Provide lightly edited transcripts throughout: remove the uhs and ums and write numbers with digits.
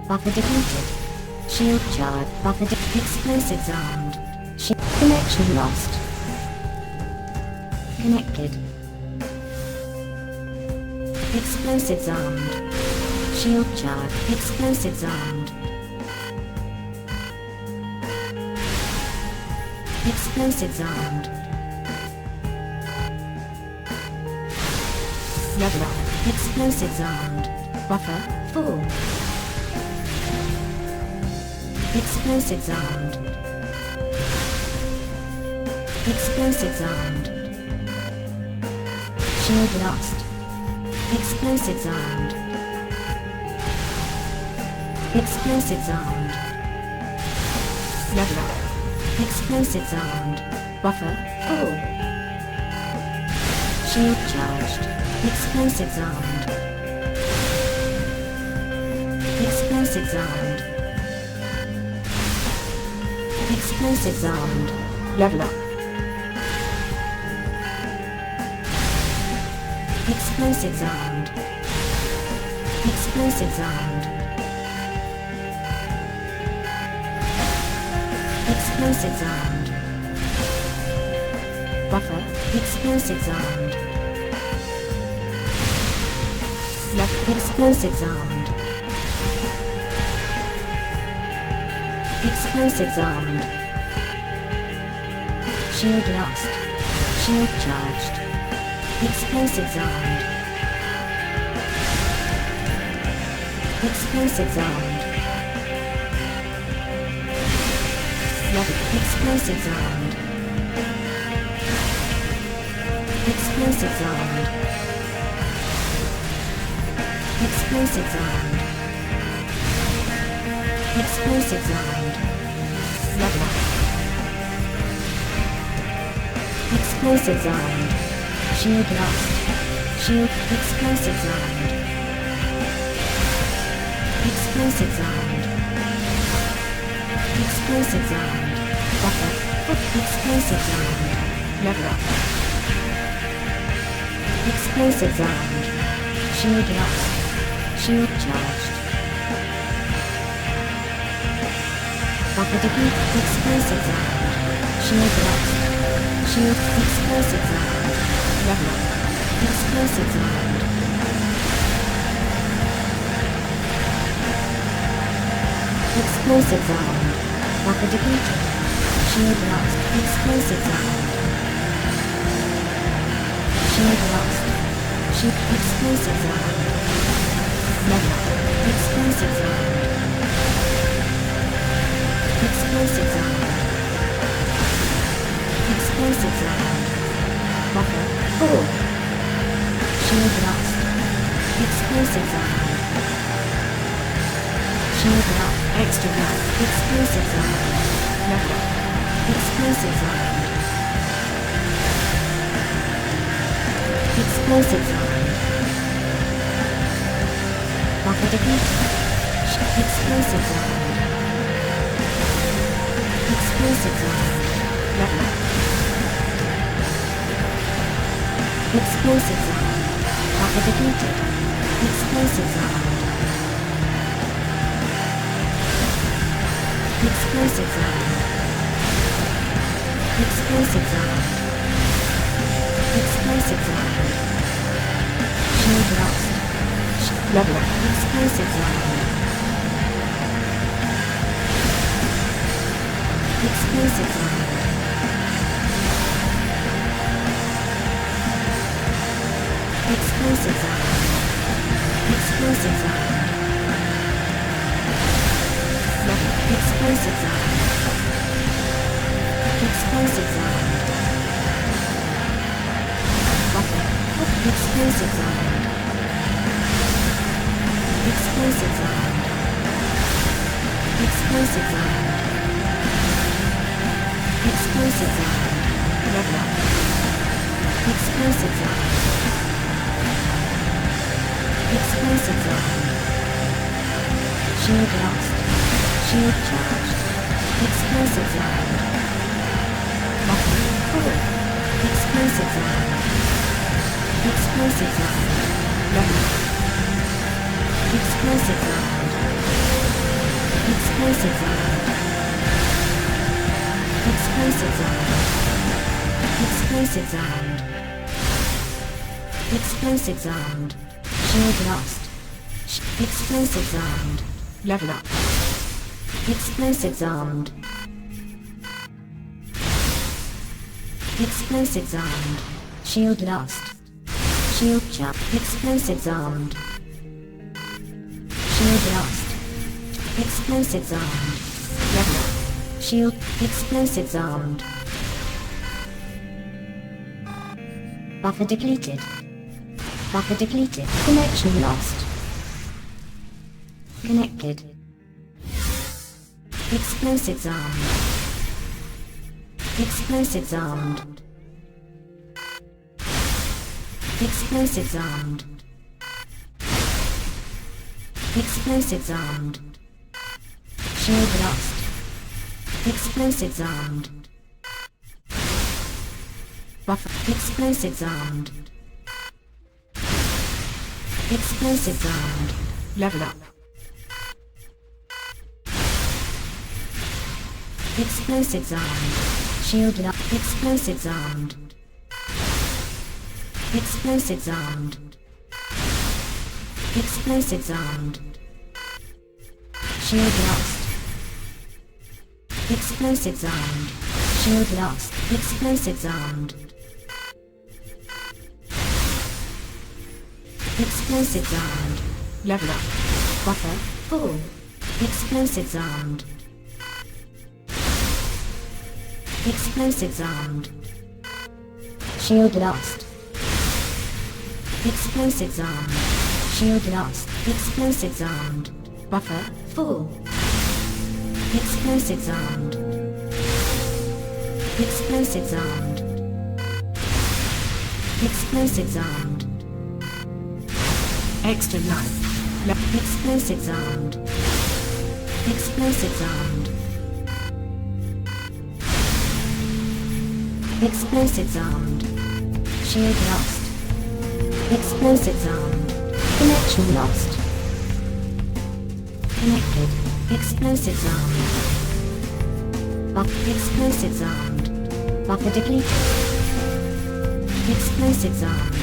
Buffer depleted. Shield charge. Buffer explosives armed. Connection lost. Connected. Explosives armed. Shield charge. Explosives armed. Explosives armed. Level up. Explosives armed. Buffer full. Explosives armed. Explosives armed. Shield lost. Explosives armed. Explosives armed. Level up. Explosives armed. Buffer full. Shield charged. Explosives armed. Explosives armed. Explosives armed. Level up. Explosives armed. Explosives armed. Explosives armed. Buffer. Explosives armed. Left. Explosives armed. Explosives armed. Shield lost. Shield charged. Explosives armed. Explosives armed. Explosives armed. Explosives armed. Explosives armed. Explosives armed. Level up. Explosives armed. Shield lost. Shield. Explosives armed. Explosives armed. Explosives armed. Buffer. Explosives armed. Level up. Explosives armed. Shield lost. Shield charged. Buffer depleted. Explosives armed. Shield lost. Shield. Explosives armed. Level up. Explosives armed. Explosives armed. Buffer depleted. Shield lost. Explosives armed. Shield lost. Shield. Explosives armed. Level up. Explosives armed. Explosives armed. Explosives armed. Buffer full. Shield lost. Explosives armed. Shield lost. Extra lost. Explosives armed. Level up. Explosives armed. Explosives armed. Buffer depleted. Explosives armed. Explosives armed. Level up. Explosives armed. Buffer depleted. Explosives armed. Explosives armed. Explosives armed. Explosives armed. Shield lost. Level up. Explosives armed. Explosives armed. Explosives armed. Explosives armed. Level. Explosives armed. Explosives armed. Buffer. Explosives armed. Explosives armed. Explosives armed. Explosives armed. Level up. Explosives armed. Explosives armed. Shield lost. Shield charged. Explosives armed. Buffer full. Explosives armed. Explosives armed. Level. Explosives armed. Explosive zone. Explosive zone. Explosive zone. Explosive zone. Shield lost. Explosive zone. Level up. Explosive zone. Explosive zone. Shield lost. Shield jump. Explosive zone. Shield lost. Explosive zone. Level up. Shield. Explosive zone. Buffer depleted. Buffer depleted. Connection lost. Connected. Explosive zone. Explosive zone. Explosive zone. Explosive zone. Shield lost. Explosive zone. Buffer. Explosive zone. Explosive zone. Level up. Explosive zone. Shield up. Explosive zone. Explosive zone. Explosive zone. Shield lost. Explosive zone. Shield lost. Explosive zone. Explosive zone. Level up. Buffer. Full. Explosive zone. Explosive zone. Shield lost. Explosive zone. Shield lost. Explosive zone. Buffer. Full. Explosive zone. Explosive zone. Explosive zone. Extra life. Explosive zone. Explosive zone. Explosive zone. Shield lost. Explosive zone. Connection lost. Connected. Explosive zone. Buffer. Explosive zone. Buffer depleted. Explosive zone.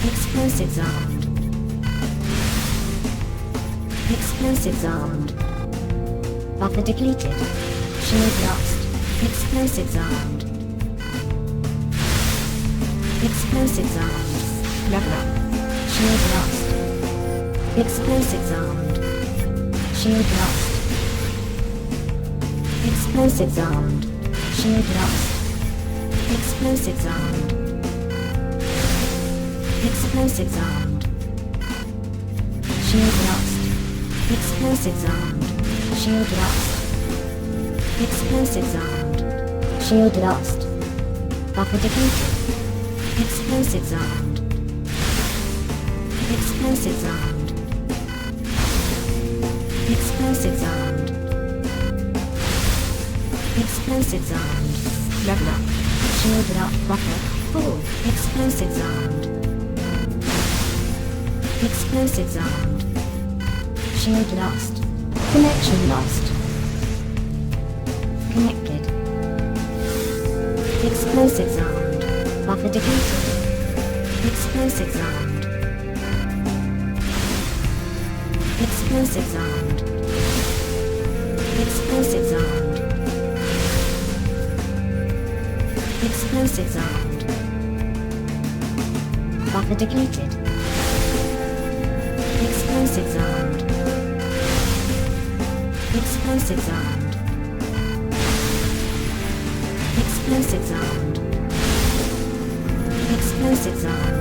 Explosive zone. Explosive zone. Buffer depleted. Shield lost. Explosive zone. Explosive zone. Level up. Shield lost. Explosive zone. Shield lost. Explosive zone. Shield lost. Explosive zone. Explosive zone. Shield lost. Explosive zone. Shield lost. Explosive zone. Shield lost. Buffer depleted. Explosive zone. Explosive zone. Explosive zone. Explosive zone. Level up. Shield up. Buffer. Full. Explosive zone. Explosive zone. Shield lost. Connection lost. Connected. Explosive zone. Buffer depleted. Explosive zone. Explosive zone. Explosive zone. Explosive zone. Buffer depleted. Explosive zone. Explosive zone. Explosive zone. Explosive zone.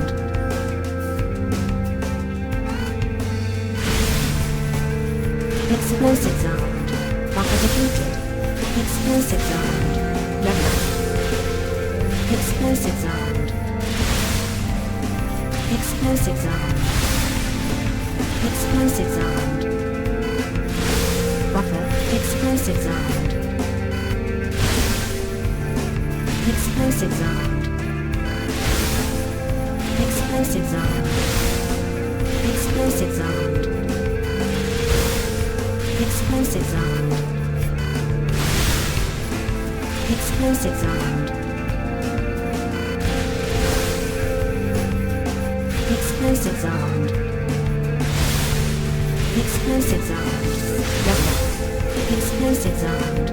Explosive zone. Buffer depleted. Explosive zone. Level up. Explosive zone. Explosive zone. Explosive zone. Buffer. Explosive zone. Explosive zone. Explosive zone. Explosive zone. Explosive Explosive sound. Explosive sound. Explosive sound. Explosive sound. Explosive sound.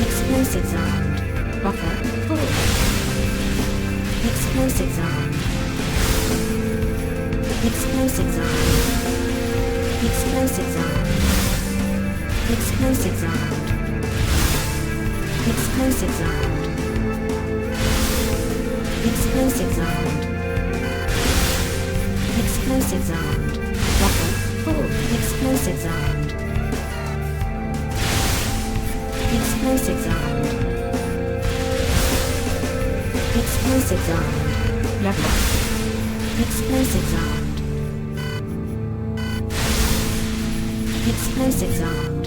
Explosive sound. Buffer full. Explosive sound. Explosive sound. Explosive sound. Explosive sound. Explosive sound. Explosive sound. Explosive sound. Buffer full. Explosive sound. Explosive sound. Explosive sound. Level up. Explosive sound. Explosive sound.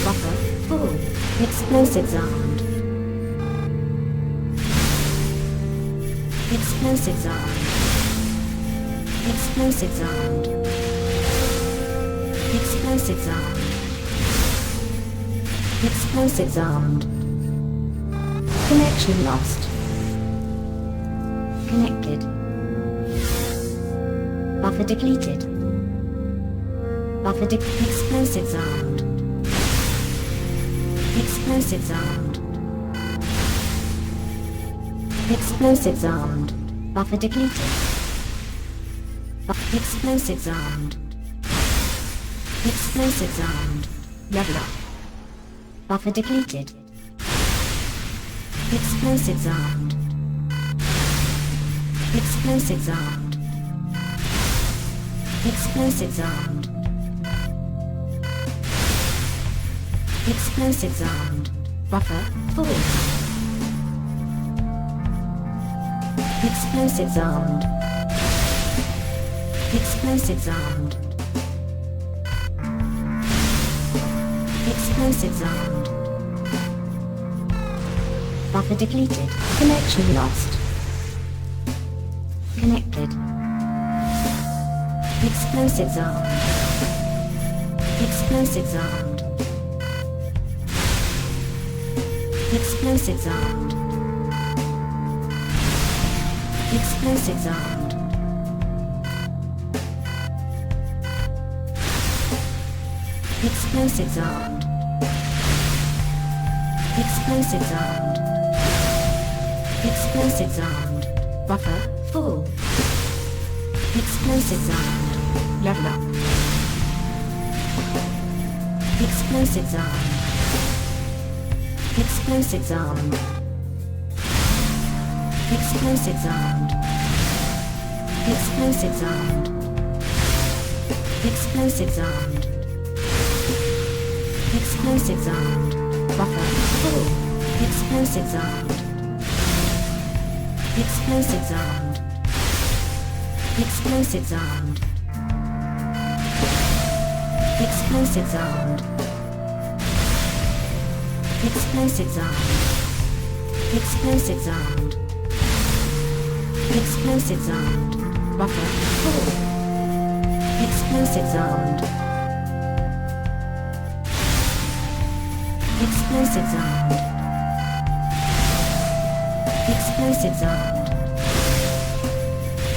Buffer full. Explosive sound. Explosive sound. Explosive sound. Explosive sound. Explosive sound. Connection lost. Connected. Buffer depleted. Buffer explosive sound. Explosive sound. Explosive sound. Buffer depleted. Explosive sound. Explosive sound. Level up. Buffer depleted. Explosive sound. Explosive sound. Explosive sound. Explosive sound. Buffer full. Explosive sound. Explosive sound. Explosive sound. Buffer depleted. Connection lost. Connected. Explosive sound. Explosive sound. Explosive sound. Explosive sound. Explosive sound. Explosive sound. Explosive sound. Buffer full. Explosive sound. Level up. Explosive sound. Explosive sound. Explosive sound. Explosive sound. Explosive sound. Explosive sound. Buffer full. Explosive sound. Explosive sound. Explosive sound. Explosive sound. Explosive sound. Explosive sound. Explosive sound. Buffer full. Explosive sound. Explosive sound. Explosive sound.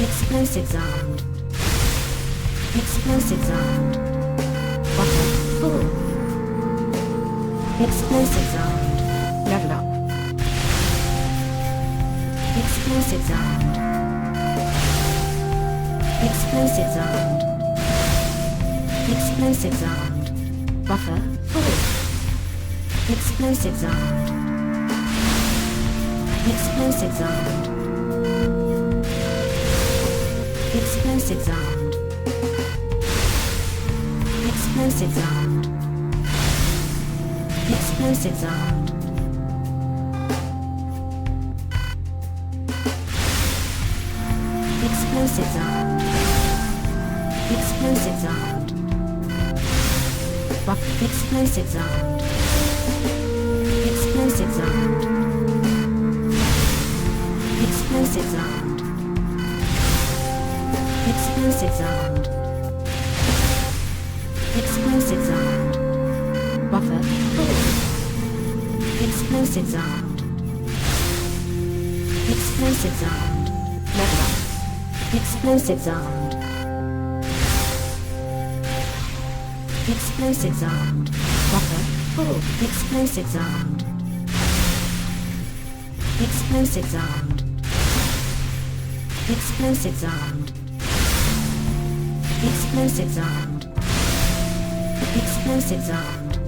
Explosive sound. Explosive sound. Buffer full. Explosive sound. Level up. Explosive sound. Explosive sound. Explosive sound. Buffer full. Explosive sound. Explosive sound. Explosive sound. Explosive sound. Explosive sound. Explosive sound. Explosive sound. Explosive sound. Explosive sound. Explosive sound. Explosive sound. Explosive sound. Buffer full. Explosive sound. Explosive sound. Level up. Explosive sound. Explosive sound. Buffer full. Explosive sound. Explosive sound. Explosive sound. Explosive sound. Explosive sound.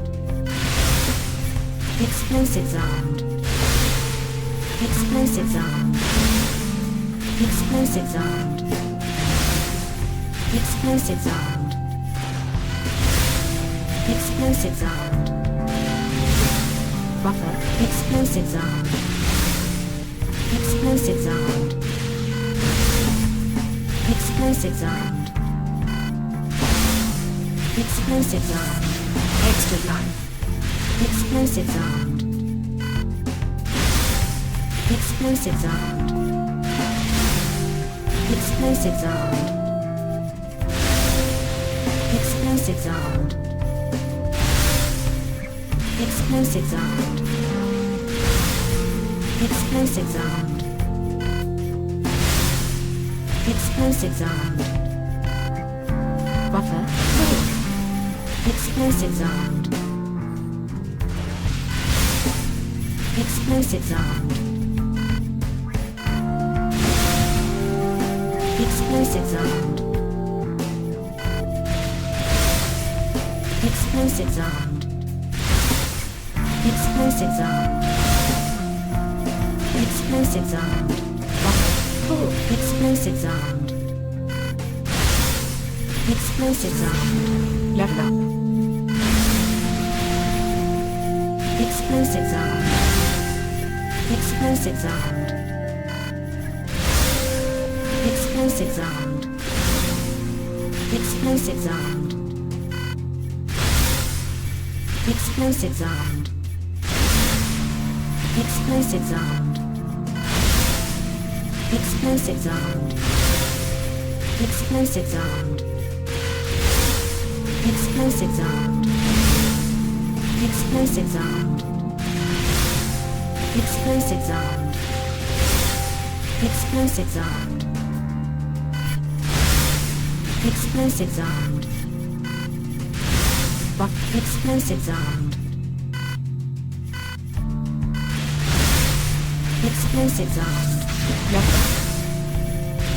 Explosive sound. Explosive sound. Explosive sound. Explosive sound. Explosive sound. Buffer. Explosive sound. Explosive sound. Explosive sound. Explosive sound. Extra life. Explosive sound. Explosive sound. Explosive sound. Explosive sound. Explosive sound. Explosive sound. Explosive sound. Buffer full. Explosive sound. Explosive sound. Explosive sound. Explosive sound. Explosive sound. Explosive sound. Buffer full. Explosive sound. Explosive sound. Level up. Explosive sound. Explosive sound. Explosive sound. Explosive sound. Explosive sound. Explosive sound. Explosive sound. Explosive sound. Explosive sound. Explosive sound. Explosive sound. Explosive sound. Explosive sound. Explosive sound. Explosive sound.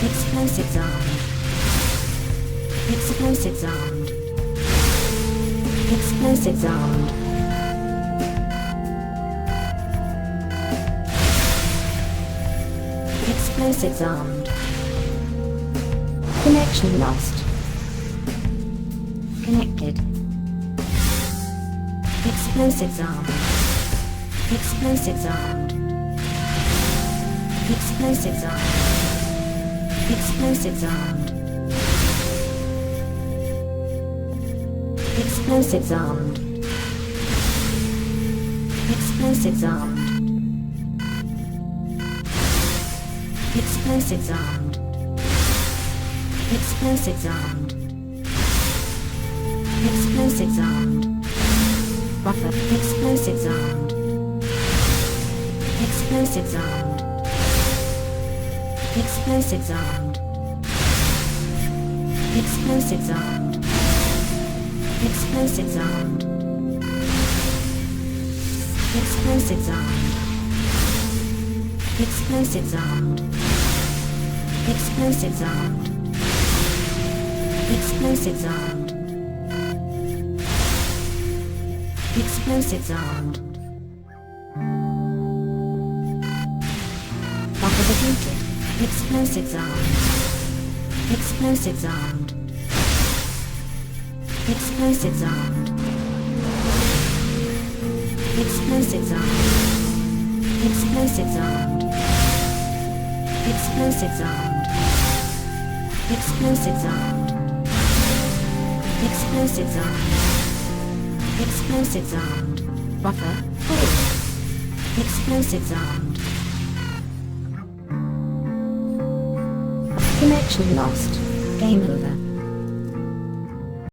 Explosive sound. Explosive sound. Explosive sound. Explosive sound. Connection lost. Connected. Explosive sound. Explosive sound. Explosive sound. Explosive sound. Explosive sound. Explosive sound. Explosive sound. Explosive sound. Explosive sound. Buffer. Explosive sound. Explosive sound. Explosive sound. Explosive sound. Explosive sound. Explosive sound. Explosive sound. Explosive sound. Explosive sound. Explosive sound. Buffer defeated. Explosive sound. Explosive sound. Explosive sound. Explosive sound. Explosive sound. Explosive sound. Explosive sound. Explosive sound. Explosive sound. Buffer full. Explosive sound. Connection lost. Game over.